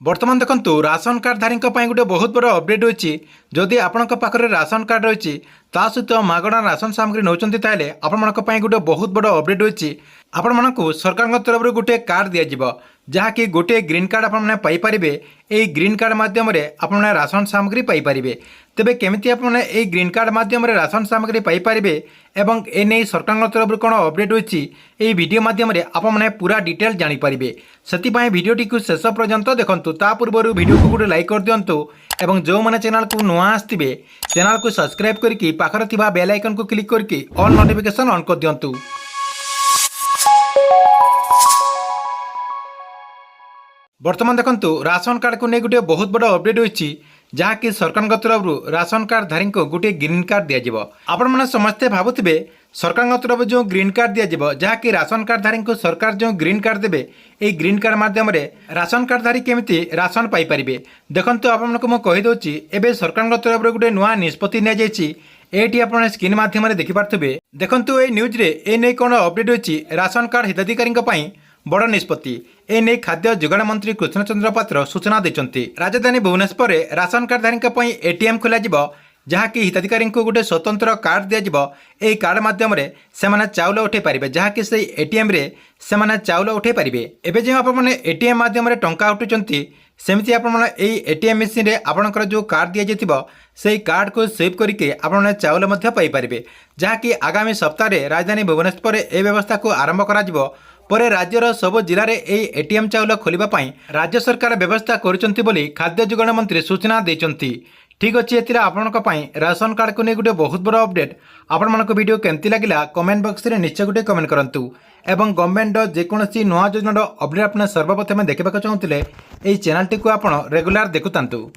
बर्तमान देखंतु ration card धारी गोटे बहुत बड़ अपडेट होती जदि आपण पाखे राशन कार्ड रही सहित मागणा राशन सामग्री नौकरी ताले आपण गोटे बहुत बड़ अपडेट होती आपण मानक सरकार तरफ गोटे कार्ड दिज्व जहाँकि गोटे ग्रीन कार्ड आपरे यही ग्रीन कार्ड मध्यम आपण राशन सामग्री पाइपर तेबे केमिति आपण यही ग्रीन कार्ड मध्यम राशन सामग्री पाइपर एवं एने सरकार तरफ कौन अपडेट होती यही वीडियो मध्यम आपने पूरा डिटेल जानीपारे से भिडटी को शेष पर्यंत देखूँ ता पूर्व वीडियो को गोटे लाइक कर दिंतु एवं जो मैंने चैनल को नुआ आसवे चैनल को सब्सक्राइब करके पाखर थिबा बेल आइकन को क्लिक करके ऑल नोटिफिकेशन ऑन कर दिंतु। बर्तमान देखंतु राशन कार्ड को नहीं गोटे बहुत बड़ अपडेट होती जहाँकि सरकार तरफ राशन कार्ड धारी गोटे ग्रीन कार्ड दिज्व आपण मैंने समस्ते भावुवे सरकार तरफ जो ग्रीन कार्ड दिज्व जहाँकि राशन कार्ड धारी को सरकार जो ग्रीन कार्ड देवे यही ग्रीन कार्ड मध्यम राशन कार्ड धारी केमिति राशन पाइपर देखंतु आपको कहीदे एवं सरकार तरफ गोटे नुआ निष्पत्ति निजी आप स्क्रीन मध्यम देखिपे देखंतु ये न्यूज रे ए नहीं कौन अपडेट होती राशन कार्ड हिताधिकारी बड़ निष्पत्ति एने खाद्य जोगाण मंत्री कृष्णचंद्र पात्र सूचना देते राजधानी भुवनेश्वर में राशन कार्डधारी एटीएम खोल जहाँकि हिताधिकारी गोटे स्वतंत्र कार्ड दिज्व यही कार्ड मध्यम से चाउल उठे पारे जहाँकि से एटीएम रे से चाउल उठे पारे एवं जो आपने एटीएम मध्यम टंका उठुंट सेमती आपड़ी एटीएम मेसीन आपणकर जो कार्ड दि जाइए से कार्ड को सेव करके आपने चाउल पाइपर जहाँकि आगामी सप्ताह राजधानी भुवनेश्वर ए व्यवस्था को आरंभ कर परे राज्यर सब जिले में यही एटीएम चाउल खोलने राज्य सरकार व्यवस्था करुँच खाद्य जोगाण मंत्री सूचना देते। ठीक अच्छे ये आपण राशन कार्ड को नहीं गोटे बहुत बड़ अपडेट आपण मानक वीडियो केमती लगिला कमेंट बॉक्स में निश्चय गोटे कमेंट करंतु एवं गवर्नमेंट जेकोसी नुआ योजना अपडेट आपने सर्वप्रथम देखा चाहूँगे यही चैनल टी को आप रेगुलर देखुतांतु।